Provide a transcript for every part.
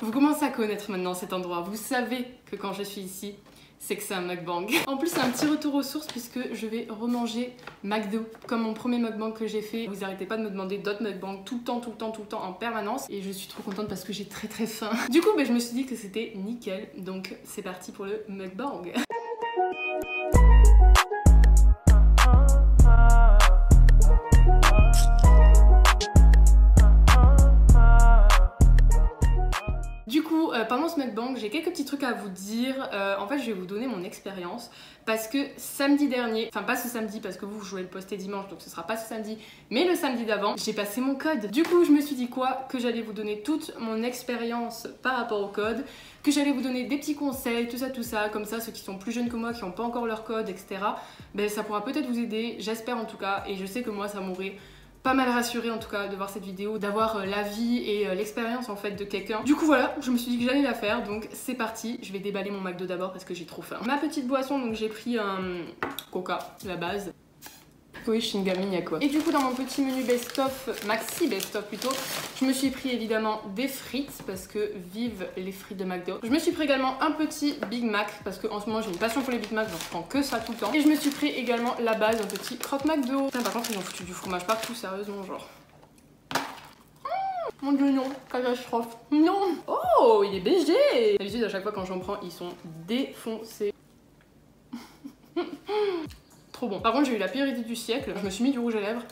Vous commencez à connaître maintenant cet endroit. Vous savez que quand je suis ici, c'est que c'est un mukbang. En plus, c'est un petit retour aux sources puisque je vais remanger McDo comme mon premier mukbang que j'ai fait. Vous arrêtez pas de me demander d'autres mukbangs tout le temps en permanence et je suis trop contente parce que j'ai très faim. Du coup, je me suis dit que c'était nickel. Donc c'est parti pour le mukbang. Pendant ce mukbang, j'ai quelques petits trucs à vous dire. En fait, je vais vous donner mon expérience parce que samedi dernier, enfin pas ce samedi parce que vous jouez le poster dimanche, donc ce sera pas ce samedi, mais le samedi d'avant, j'ai passé mon code. Du coup, je me suis dit quoi? Que j'allais vous donner toute mon expérience par rapport au code, que j'allais vous donner des petits conseils, tout ça, comme ça, ceux qui sont plus jeunes que moi, qui n'ont pas encore leur code, etc. Ça pourra peut-être vous aider, j'espère en tout cas, et je sais que moi, ça m'aurait pas mal rassurée en tout cas de voir cette vidéo, d'avoir l'avis et l'expérience en fait de quelqu'un. Du coup voilà, je me suis dit que j'allais la faire, donc c'est parti. Je vais déballer mon McDo d'abord parce que j'ai trop faim. Ma petite boisson, donc j'ai pris un coca, la base. Oui, Shingamignac quoi. Et du coup dans mon petit menu best-of, maxi best-of plutôt, je me suis pris évidemment des frites parce que vive les frites de McDo. Je me suis pris également un petit Big Mac parce qu'en ce moment j'ai une passion pour les Big Mac, donc je prends que ça tout le temps. Et je me suis pris également la base, un petit croque McDo. Putain, par contre ils ont foutu du fromage partout, sérieusement genre. Mon dieu non, catastrophe. Non. Oh, il est BG. D'habitude à chaque fois quand j'en prends ils sont défoncés. Trop bon. Par contre j'ai eu la pire idée du siècle, je me suis mis du rouge à lèvres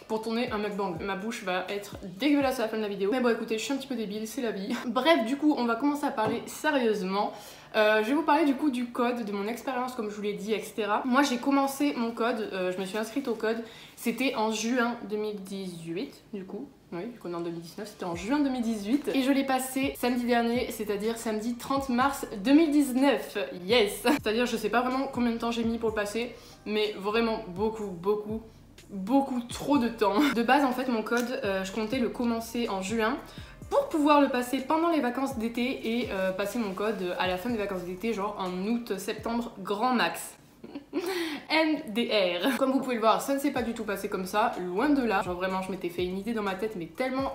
pour tourner un mukbang. Ma bouche va être dégueulasse à la fin de la vidéo. Mais bon écoutez, je suis un petit peu débile, c'est la vie. Bref, du coup on va commencer à parler sérieusement. Je vais vous parler du coup du code, de mon expérience comme je vous l'ai dit, etc. Moi j'ai commencé mon code, je me suis inscrite au code, c'était en juin 2018 du coup. Oui, vu qu'on est en 2019, c'était en juin 2018. Et je l'ai passé samedi dernier, c'est-à-dire samedi 30 mars 2019. Yes. C'est-à-dire, je sais pas vraiment combien de temps j'ai mis pour le passer, mais vraiment beaucoup trop de temps. De base, en fait, mon code, je comptais le commencer en juin pour pouvoir le passer pendant les vacances d'été et passer mon code à la fin des vacances d'été, genre en août, septembre, grand max. MDR. Comme vous pouvez le voir, ça ne s'est pas du tout passé comme ça, loin de là. Genre vraiment, je m'étais fait une idée dans ma tête, mais tellement...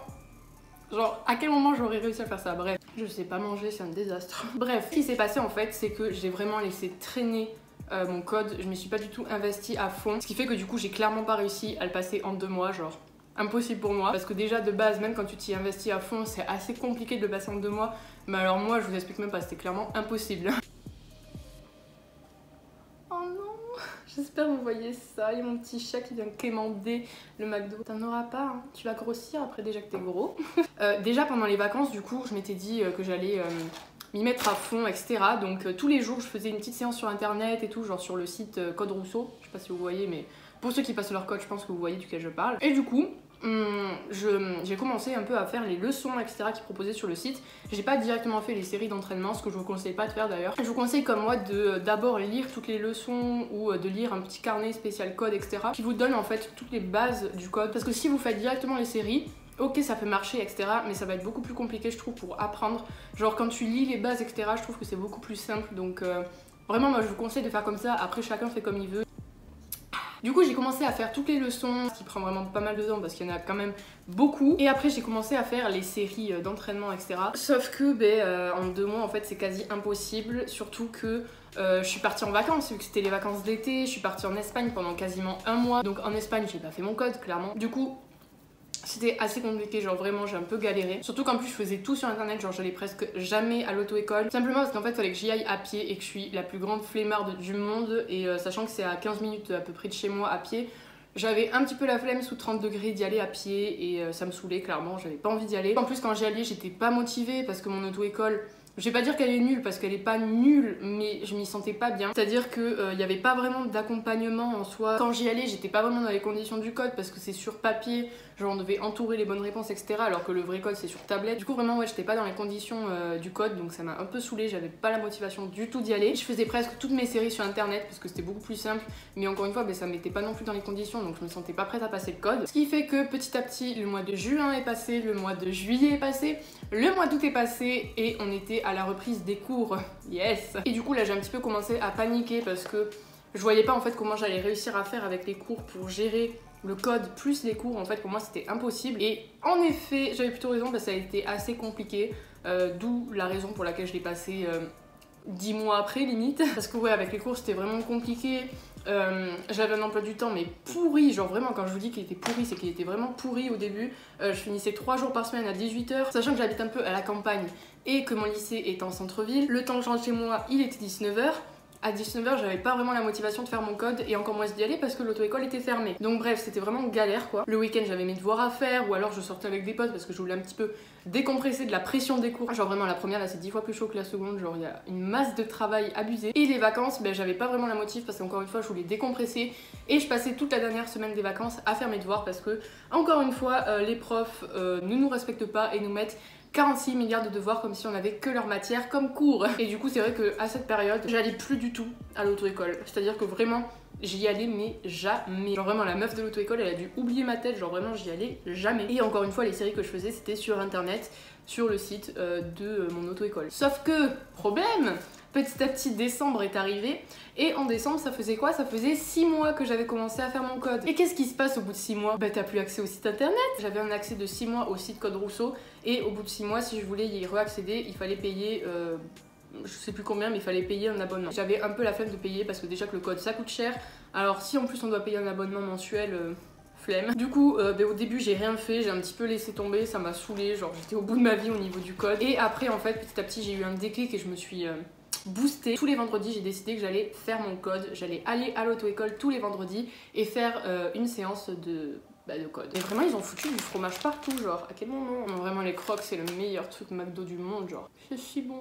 Genre, à quel moment j'aurais réussi à faire ça? Bref, je sais pas manger, c'est un désastre. Bref, ce qui s'est passé en fait, c'est que j'ai vraiment laissé traîner mon code. Je me suis pas du tout investie à fond. Ce qui fait que du coup, j'ai clairement pas réussi à le passer en 2 mois, genre... Impossible pour moi, parce que déjà de base, même quand tu t'y investis à fond, c'est assez compliqué de le passer en 2 mois. Mais alors moi, je vous explique même pas, c'était clairement impossible. J'espère que vous voyez ça, il y a mon petit chat qui vient quémander le McDo. T'en auras pas, hein. Tu vas grossir après déjà que t'es gros. Déjà pendant les vacances, du coup, je m'étais dit que j'allais m'y mettre à fond, etc. Donc tous les jours, je faisais une petite séance sur internet et tout, genre sur le site Code Rousseau. Je sais pas si vous voyez, mais pour ceux qui passent leur code, je pense que vous voyez duquel je parle. Et du coup, j'ai commencé un peu à faire les leçons etc qui proposaient sur le site. J'ai pas directement fait les séries d'entraînement, ce que je vous conseille pas de faire d'ailleurs. Je vous conseille comme moi de d'abord lire toutes les leçons ou de lire un petit carnet spécial code etc qui vous donne en fait toutes les bases du code, parce que si vous faites directement les séries, ok ça peut marcher etc mais ça va être beaucoup plus compliqué je trouve pour apprendre. Genre quand tu lis les bases etc je trouve que c'est beaucoup plus simple, donc vraiment moi je vous conseille de faire comme ça. Après chacun fait comme il veut. Du coup j'ai commencé à faire toutes les leçons, ce qui prend vraiment pas mal de temps parce qu'il y en a quand même beaucoup. Et après j'ai commencé à faire les séries d'entraînement etc. Sauf que en 2 mois en fait c'est quasi impossible, surtout que je suis partie en vacances vu que c'était les vacances d'été. Je suis partie en Espagne pendant quasiment 1 mois, donc en Espagne j'ai pas fait mon code clairement. Du coup c'était assez compliqué, genre vraiment j'ai un peu galéré. Surtout qu'en plus je faisais tout sur internet, genre j'allais presque jamais à l'auto-école. Simplement parce qu'en fait il fallait que j'y aille à pied et que je suis la plus grande flemmarde du monde. Et sachant que c'est à 15 minutes à peu près de chez moi à pied, j'avais un petit peu la flemme sous 30 degrés d'y aller à pied et ça me saulait clairement, j'avais pas envie d'y aller. En plus quand j'y allais j'étais pas motivée parce que mon auto-école... Je vais pas dire qu'elle est nulle parce qu'elle est pas nulle, mais je m'y sentais pas bien. C'est-à-dire que y avait pas vraiment d'accompagnement en soi. Quand j'y allais, j'étais pas vraiment dans les conditions du code parce que c'est sur papier, genre on devait entourer les bonnes réponses, etc. Alors que le vrai code c'est sur tablette. Du coup vraiment ouais, j'étais pas dans les conditions du code, donc ça m'a un peu saoulée. J'avais pas la motivation du tout d'y aller. Je faisais presque toutes mes séries sur internet parce que c'était beaucoup plus simple, mais encore une fois ça m'était pas non plus dans les conditions, donc je me sentais pas prête à passer le code. Ce qui fait que petit à petit le mois de juin est passé, le mois de juillet est passé, le mois d'août est passé et on était à la reprise des cours. Yes. Et du coup là j'ai un petit peu commencé à paniquer parce que je voyais pas en fait comment j'allais réussir à faire avec les cours pour gérer le code plus les cours. En fait pour moi c'était impossible et en effet j'avais plutôt raison parce que ça a été assez compliqué. d'où la raison pour laquelle je l'ai passé 10 mois après limite. Parce que ouais, avec les cours c'était vraiment compliqué. J'avais un emploi du temps mais pourri, genre vraiment quand je vous dis qu'il était pourri, c'est qu'il était vraiment pourri au début. Je finissais 3 jours par semaine à 18h, sachant que j'habite un peu à la campagne et que mon lycée est en centre-ville. Le temps que je rentre chez moi, il était 19h. À 19h, j'avais pas vraiment la motivation de faire mon code et encore moins d'y aller parce que l'auto-école était fermée. Donc bref, c'était vraiment galère quoi. Le week-end, j'avais mes devoirs à faire ou alors je sortais avec des potes parce que je voulais un petit peu décompresser de la pression des cours. Genre vraiment la première là c'est 10 fois plus chaud que la seconde, genre il y a une masse de travail abusée. Et les vacances, ben j'avais pas vraiment la motive parce qu'encore une fois je voulais décompresser et je passais toute la dernière semaine des vacances à faire mes devoirs parce que encore une fois les profs ne nous respectent pas et nous mettent 46 milliards de devoirs comme si on avait que leur matière comme cours. Et du coup c'est vrai qu'à cette période j'allais plus du tout à l'auto-école, c'est à dire que vraiment j'y allais mais jamais. Genre vraiment la meuf de l'auto-école elle a dû oublier ma tête, genre vraiment j'y allais jamais. Et encore une fois les séries que je faisais c'était sur internet, sur le site de mon auto-école. Sauf que, problème, petit à petit décembre est arrivé et en décembre ça faisait quoi? Ça faisait 6 mois que j'avais commencé à faire mon code. Et qu'est-ce qui se passe au bout de 6 mois? Bah t'as plus accès au site internet. J'avais un accès de 6 mois au site Code Rousseau et au bout de 6 mois si je voulais y re-accéder il fallait payer je sais plus combien mais il fallait payer un abonnement. J'avais un peu la flemme de payer parce que déjà que le code ça coûte cher, alors si en plus on doit payer un abonnement mensuel flemme. Du coup au début j'ai rien fait, j'ai un petit peu laissé tomber, ça m'a saoulée, genre j'étais au bout de ma vie au niveau du code. Et après en fait petit à petit j'ai eu un déclic et je me suis boostée. Tous les vendredis j'ai décidé que j'allais faire mon code, j'allais aller à l'auto-école tous les vendredis et faire une séance de code. Et vraiment ils ont foutu du fromage partout, genre à quel moment? Non, vraiment les crocs c'est le meilleur truc McDo du monde, genre c'est si bon.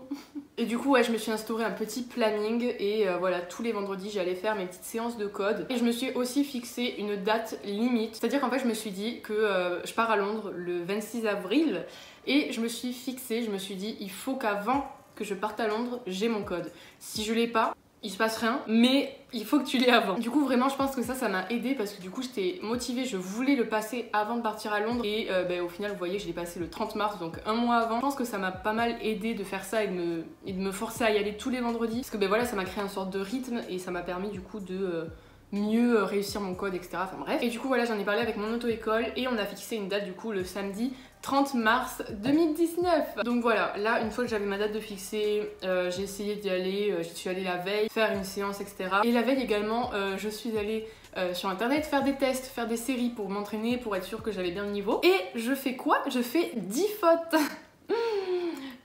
Et du coup ouais je me suis instauré un petit planning et voilà tous les vendredis j'allais faire mes petites séances de code. Et je me suis aussi fixé une date limite, c'est à dire qu'en fait je me suis dit que je pars à Londres le 26 avril et je me suis fixé, je me suis dit il faut qu'avant que je parte à Londres j'ai mon code. Si je l'ai pas, il se passe rien, mais il faut que tu l'aies avant. Du coup vraiment je pense que ça m'a aidé parce que du coup j'étais motivée, je voulais le passer avant de partir à Londres et au final vous voyez je l'ai passé le 30 mars donc un mois avant. Je pense que ça m'a pas mal aidé de faire ça et de me forcer à y aller tous les vendredis parce que voilà ça m'a créé une sorte de rythme et ça m'a permis du coup de mieux réussir mon code etc. Enfin bref. Et du coup voilà j'en ai parlé avec mon auto-école et on a fixé une date du coup le samedi 30 mars 2019. Donc voilà, là une fois que j'avais ma date de fixée, j'ai essayé d'y aller, j'y suis allée la veille, faire une séance etc. Et la veille également, je suis allée sur internet faire des tests, faire des séries pour m'entraîner, pour être sûre que j'avais bien le niveau. Et je fais quoi? Je fais 10 fautes.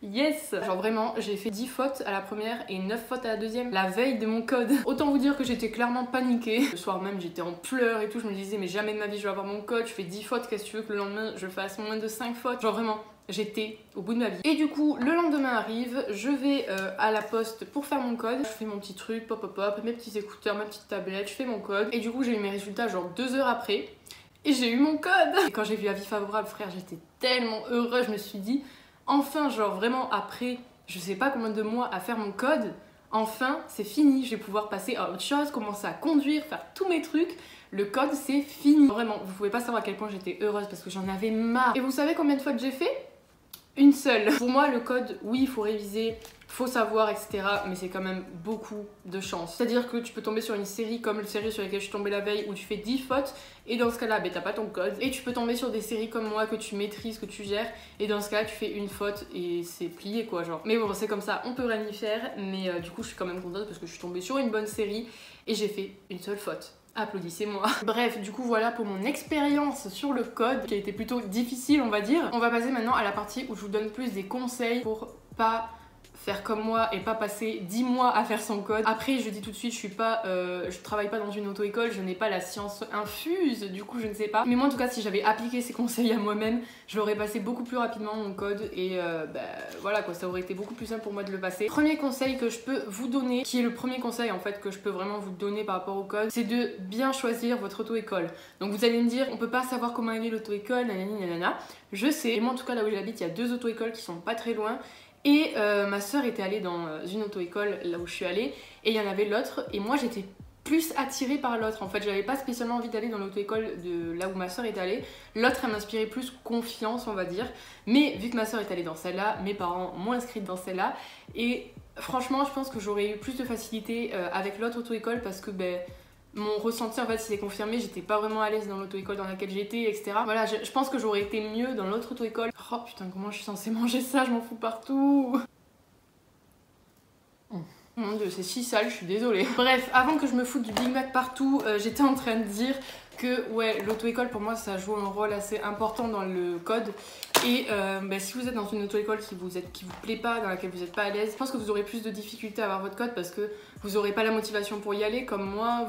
Yes! Genre vraiment, j'ai fait 10 fautes à la première et 9 fautes à la deuxième, la veille de mon code. Autant vous dire que j'étais clairement paniquée. Le soir même, j'étais en pleurs et tout, je me disais mais jamais de ma vie je vais avoir mon code, je fais 10 fautes, qu'est-ce que tu veux que le lendemain je fasse moins de 5 fautes? Genre vraiment, j'étais au bout de ma vie. Et du coup, le lendemain arrive, je vais à la poste pour faire mon code. Je fais mon petit truc, pop pop pop, mes petits écouteurs, ma petite tablette, je fais mon code. Et du coup, j'ai eu mes résultats genre 2 heures après. Et j'ai eu mon code! Et quand j'ai vu avis favorable, frère, j'étais tellement heureuse, je me suis dit enfin, genre vraiment après je sais pas combien de mois à faire mon code, enfin c'est fini, je vais pouvoir passer à autre chose, commencer à conduire, faire tous mes trucs. Le code c'est fini. Vraiment, vous pouvez pas savoir à quel point j'étais heureuse parce que j'en avais marre. Et vous savez combien de fautes j'ai fait? Une seule. Pour moi le code, oui il faut réviser, faut savoir etc. mais c'est quand même beaucoup de chance. C'est à dire que tu peux tomber sur une série comme la série sur laquelle je suis tombée la veille où tu fais 10 fautes et dans ce cas là t'as pas ton code. Et tu peux tomber sur des séries comme moi que tu maîtrises, que tu gères et dans ce cas là tu fais une faute et c'est plié quoi genre. Mais bon c'est comme ça, on peut rien y faire mais du coup je suis quand même contente parce que je suis tombée sur une bonne série et j'ai fait une seule faute. Applaudissez-moi. Bref, du coup voilà pour mon expérience sur le code qui a été plutôt difficile on va dire. On va passer maintenant à la partie où je vous donne plus des conseils pour pas faire comme moi et pas passer 10 mois à faire son code. Après je dis tout de suite je travaille pas dans une auto-école, je n'ai pas la science infuse, du coup je ne sais pas. Mais moi en tout cas si j'avais appliqué ces conseils à moi-même, je l'aurais passé beaucoup plus rapidement mon code et voilà quoi, ça aurait été beaucoup plus simple pour moi de le passer. Premier conseil que je peux vous donner, qui est le premier conseil en fait que je peux vraiment vous donner par rapport au code, c'est de bien choisir votre auto-école. Donc vous allez me dire on peut pas savoir comment elle est l'auto-école, nanana. Je sais, et moi en tout cas là où j'habite il y a 2 auto-écoles qui sont pas très loin. Et ma soeur était allée dans une auto-école là où je suis allée et il y en avait l'autre et moi j'étais plus attirée par l'autre. En fait j'avais pas spécialement envie d'aller dans l'auto-école de là où ma soeur est allée. L'autre elle m'inspirait plus confiance on va dire. Mais vu que ma soeur est allée dans celle-là, mes parents m'ont inscrite dans celle-là. Et franchement je pense que j'aurais eu plus de facilité avec l'autre auto-école parce que mon ressenti en fait s'il est confirmé, j'étais pas vraiment à l'aise dans l'auto-école dans laquelle j'étais, etc. Voilà, je pense que j'aurais été mieux dans l'autre auto-école. Oh putain, comment je suis censée manger ça, je m'en fous partout. Mon dieu, c'est si sale, je suis désolée. Bref, avant que je me foute du Big Mac partout, j'étais en train de dire que ouais, l'auto-école pour moi ça joue un rôle assez important dans le code. Et si vous êtes dans une auto-école qui vous plaît pas, dans laquelle vous n'êtes pas à l'aise, je pense que vous aurez plus de difficultés à avoir votre code parce que vous aurez pas la motivation pour y aller comme moi.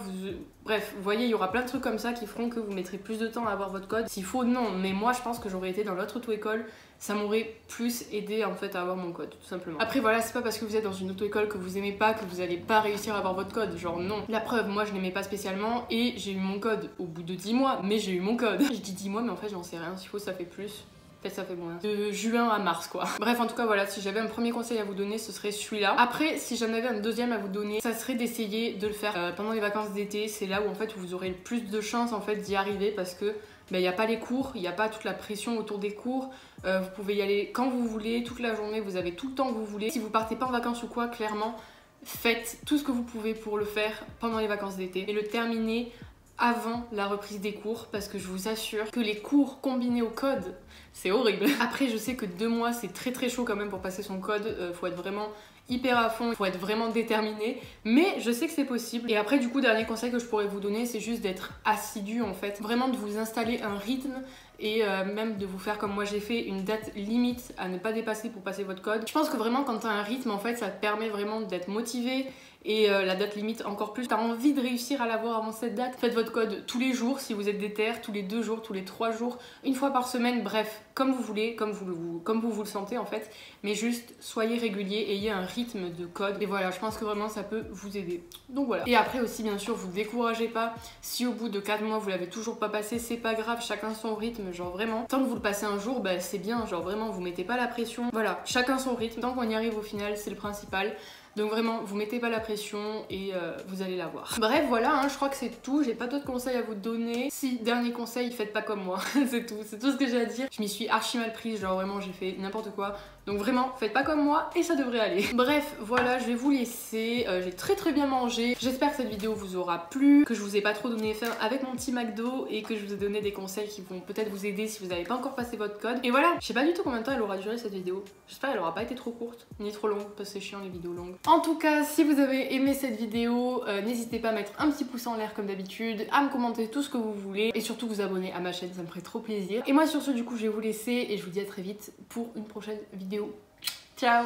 Bref, vous voyez, il y aura plein de trucs comme ça qui feront que vous mettrez plus de temps à avoir votre code. S'il faut, non, mais moi je pense que j'aurais été dans l'autre auto-école, ça m'aurait plus aidé en fait à avoir mon code, tout simplement. Après voilà, c'est pas parce que vous êtes dans une auto-école que vous aimez pas que vous allez pas réussir à avoir votre code, genre non. La preuve, moi je l'aimais pas spécialement et j'ai eu mon code au bout de 10 mois, mais j'ai eu mon code. Je dis 10 mois, mais en fait j'en sais rien, s'il faut ça fait plus. Peut-être ça fait moins. De juin à mars quoi. Bref, en tout cas voilà, si j'avais un premier conseil à vous donner, ce serait celui-là. Après, si j'en avais un deuxième à vous donner, ça serait d'essayer de le faire pendant les vacances d'été. C'est là où en fait vous aurez le plus de chances en fait d'y arriver parce que il n'y a pas les cours, il n'y a pas toute la pression autour des cours. Vous pouvez y aller quand vous voulez, toute la journée, vous avez tout le temps que vous voulez. Si vous partez pas en vacances ou quoi, clairement, faites tout ce que vous pouvez pour le faire pendant les vacances d'été et le terminer avant la reprise des cours parce que je vous assure que les cours combinés au code, c'est horrible. Après, je sais que 2 mois, c'est très chaud quand même pour passer son code. Faut être vraiment hyper à fond, il faut être vraiment déterminé, mais je sais que c'est possible. Et après, du coup, dernier conseil que je pourrais vous donner, c'est juste d'être assidu en fait, vraiment de vous installer un rythme et même de vous faire comme moi j'ai fait une date limite à ne pas dépasser pour passer votre code. Je pense que vraiment quand t'as un rythme en fait ça te permet vraiment d'être motivé et la date limite encore plus. T'as envie de réussir à l'avoir avant cette date, faites votre code tous les jours si vous êtes déter, tous les 2 jours, tous les 3 jours, une fois par semaine, bref, comme vous voulez, comme vous le sentez en fait, mais juste soyez régulier, ayez un rythme de code et voilà, je pense que vraiment ça peut vous aider. Donc voilà. Et après aussi bien sûr, vous découragez pas, si au bout de 4 mois vous l'avez toujours pas passé, c'est pas grave, chacun son rythme, genre vraiment, tant que vous le passez un jour, bah c'est bien, genre vraiment vous mettez pas la pression, voilà, chacun son rythme, tant qu'on y arrive au final, c'est le principal. Donc vraiment, vous mettez pas la pression et vous allez l'avoir. Bref, voilà, hein, je crois que c'est tout. J'ai pas d'autres conseils à vous donner. Si, dernier conseil, faites pas comme moi. C'est tout ce que j'ai à dire. Je m'y suis archi mal prise, genre vraiment, j'ai fait n'importe quoi. Donc vraiment, faites pas comme moi et ça devrait aller. Bref, voilà, je vais vous laisser. J'ai très bien mangé. J'espère que cette vidéo vous aura plu, que je vous ai pas trop donné faim avec mon petit McDo et que je vous ai donné des conseils qui vont peut-être vous aider si vous n'avez pas encore passé votre code. Et voilà, je sais pas du tout combien de temps elle aura duré cette vidéo. J'espère qu'elle aura pas été trop courte, ni trop longue, parce que c'est chiant les vidéos longues. En tout cas, si vous avez aimé cette vidéo, n'hésitez pas à mettre un petit pouce en l'air comme d'habitude, à me commenter tout ce que vous voulez et surtout vous abonner à ma chaîne, ça me ferait trop plaisir. Et moi sur ce du coup je vais vous laisser et je vous dis à très vite pour une prochaine vidéo. Ciao!